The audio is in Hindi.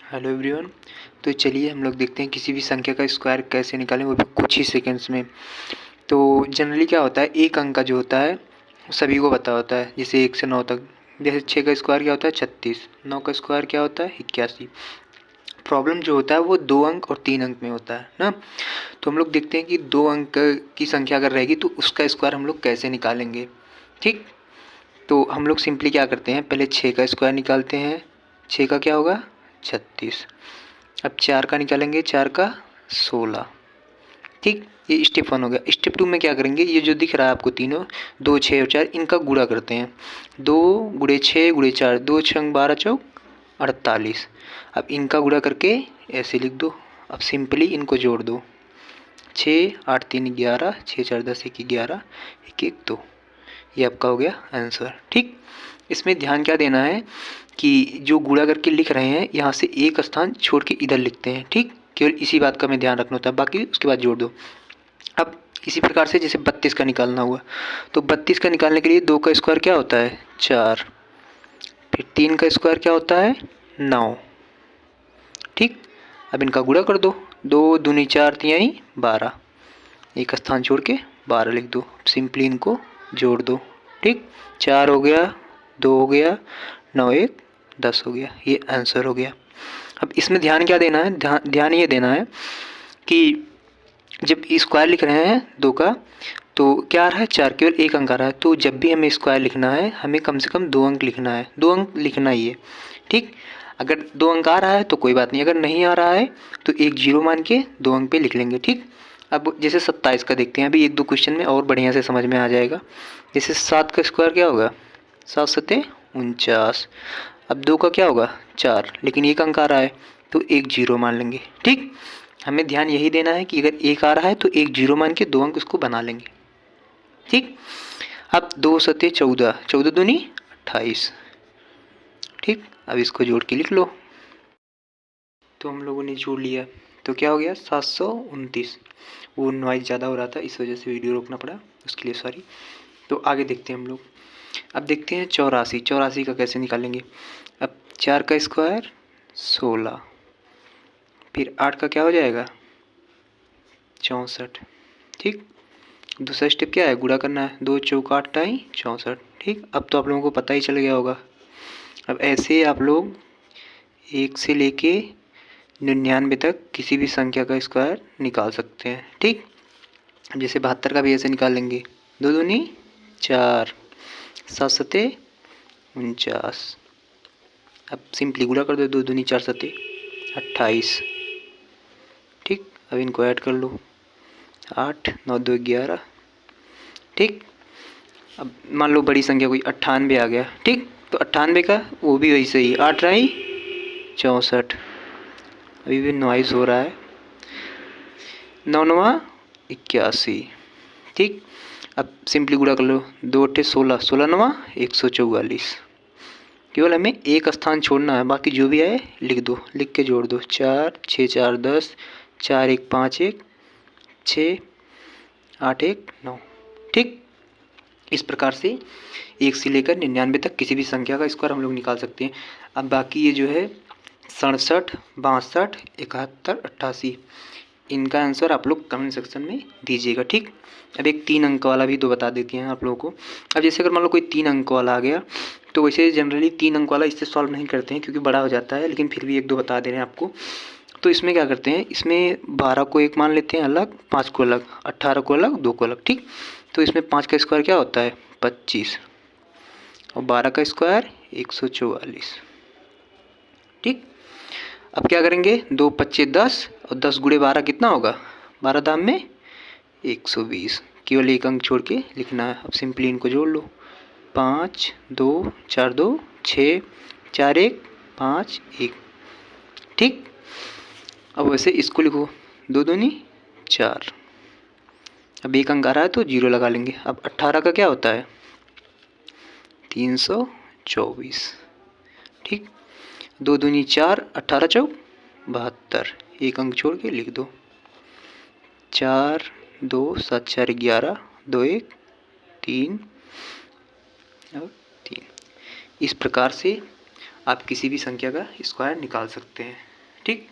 Hello everyone. तो चलिए हम लोग देखते हैं किसी भी संख्या का स्क्वायर कैसे निकालें, वो भी कुछ ही सेकंड्स में। तो जनरली क्या होता है, एक अंक का जो होता है सभी को पता होता है, जैसे 1 से 9 तक। जैसे 6 का स्क्वायर क्या होता है 36, 9 का स्क्वायर क्या होता है 81। प्रॉब्लम जो होता है वो 2 अंक और 3 अंक में होता है ना। तो हम लोग देखते हैं कि 2 अंक की संख्या अगर रहेगी तो उसका स्क्वायर हम लोग कैसे निकालेंगे। ठीक, तो हम लोग सिंपली क्या करते हैं, पहले 6 का स्क्वायर निकालते हैं। 6 का क्या होगा 36। अब 4 का निकालेंगे, 4 का 16। ठीक, ये स्टेप 1 हो गया। स्टेप 2 में क्या करेंगे, ये जो दिख रहा है आपको तीनों 2, 6 और 4, इनका गुणा करते हैं। 2 गुणे 6 गुणे 4, 2 6 12 चौक 48। अब इनका गुणा करके ऐसे लिख दो। अब सिंपली इनको जोड़ दो। 6 8 3 11, 6 4 10 1 11 1 1 2। ये आपका हो गया आंसर। ठीक, इसमें ध्यान क्या देना है कि जो गुणा करके लिख रहे हैं यहाँ से एक स्थान छोड़ के इधर लिखते हैं। ठीक, केवल इसी बात का हमें ध्यान रखना होता है, बाकी उसके बाद जोड़ दो। अब इसी प्रकार से जैसे 32 का निकालना हुआ, तो 32 का निकालने के लिए 2 का स्क्वायर क्या होता है 4, फिर 3 का स्क्वायर क्या होता है 9। ठीक, अब इनका गुणा कर दो। 2 दूनी 4 तिहाई 12, एक स्थान छोड़ के 12 लिख दो। सिंपली इनको जोड़ दो। ठीक, 4 हो गया, 2 हो गया, 9 1 10 हो गया। ये आंसर हो गया। अब इसमें ध्यान क्या देना है, ध्यान ये देना है कि जब स्क्वायर लिख रहे हैं 2 का, तो क्या आ रहा है 4, केवल एक अंक आ रहा है। तो जब भी हमें स्क्वायर लिखना है हमें कम से कम 2 अंक लिखना है, 2 अंक लिखना ही है। ठीक, अगर 2 अंक आ रहा है तो कोई बात नहीं, अगर नहीं आ रहा है तो एक जीरो मान के 2 अंक पे लिख लेंगे। ठीक, अब जैसे 27 का देखते हैं, अभी 1 2 क्वेश्चन में और बढ़िया से समझ में आ जाएगा। जैसे 7 का स्क्वायर क्या होगा 7 सत्ते 49। अब 2 का क्या होगा 4, लेकिन एक अंक आ रहा है तो एक जीरो मान लेंगे। ठीक, हमें ध्यान यही देना है कि अगर एक आ रहा है तो एक जीरो मान के 2 अंक उसको बना लेंगे। ठीक, अब 2 सत्ते 14, 14 दूनी 28। ठीक, अब इसको जोड़ के लिख लो। तो हम लोगों ने जोड़ लिया, तो क्या हो गया 729। वो नॉइज़ ज़्यादा हो रहा था, इस वजह से वीडियो रोकना पड़ा, उसके लिए सॉरी। तो आगे देखते हैं हम लोग। अब देखते हैं 84, 84 का कैसे निकालेंगे। अब 4 का स्क्वायर 16, फिर 8 का क्या हो जाएगा 64। ठीक, दूसरा स्टेप क्या है, गुणा करना है। 2 चौक 8 टाई 64। ठीक, अब तो आप लोगों को पता ही चल गया होगा। अब ऐसे आप लोग 1 से लेके 99 तक किसी भी संख्या का स्क्वायर निकाल सकते हैं। ठीक, जैसे 72 का भी ऐसे निकाल लेंगे। 2 दूनी 4, 7 सत्ते 49। अब सिंपली गुणा कर दो। 2 दूनी 4 सत्ते 28। ठीक, अब इनको ऐड कर लो। 8 9 2 11। ठीक, अब मान लो बड़ी संख्या कोई 98 आ गया। ठीक, तो 98 का वो भी वैसे ही 8 रही 64। अभी भी नॉइज़ हो रहा है। 9 9 81। ठीक, अब सिंपली गुणा कर लो। 2 8 16, 16 9 144। केवल हमें एक स्थान छोड़ना है, बाकी जो भी आए लिख दो, लिख के जोड़ दो। 4 6 4 10, 4 1 5 1 6 8 1 9। ठीक, इस प्रकार से 1 से लेकर 99 तक किसी भी संख्या का स्क्वायर हम लोग निकाल सकते हैं। अब बाकी ये जो है 67 62 71 88, इनका आंसर आप लोग कमेंट सेक्शन में दीजिएगा। ठीक, अब एक 3 अंक वाला भी तो बता देते हैं आप लोगों को। अब जैसे अगर मान लो कोई 3 अंक वाला आ गया, तो वैसे जनरली 3 अंक वाला इससे सॉल्व नहीं करते हैं क्योंकि बड़ा हो जाता है, लेकिन फिर भी 1 2 बता दे रहे हैं आपको। तो इसमें क्या करते हैं, इसमें 12 को एक मान लेते हैं अलग, 5 को अलग, 18 को अलग, 2 को अलग। ठीक, तो इसमें 5 का स्क्वायर क्या होता है 25, और 12 का स्क्वायर 144। ठीक, अब क्या करेंगे, 2 25 10, और 10 गुणे 12 कितना होगा, 12 दाम में 120। केवल एक अंक छोड़ के लिखना है। अब सिंपली इनको जोड़ लो। 5 2 4 2 6 4 1 5 1। ठीक, अब वैसे इसको लिखो। 2 दूनी 4। अब एक अंक आ रहा है तो जीरो लगा लेंगे। अब 18 का क्या होता है 324। ठीक, 2 दूनी 4, 18 चौक 72, एक अंक छोड़ के लिख दो। 4 2 7 4 11 2 1 3 और 3। इस प्रकार से आप किसी भी संख्या का स्क्वायर निकाल सकते हैं। ठीक।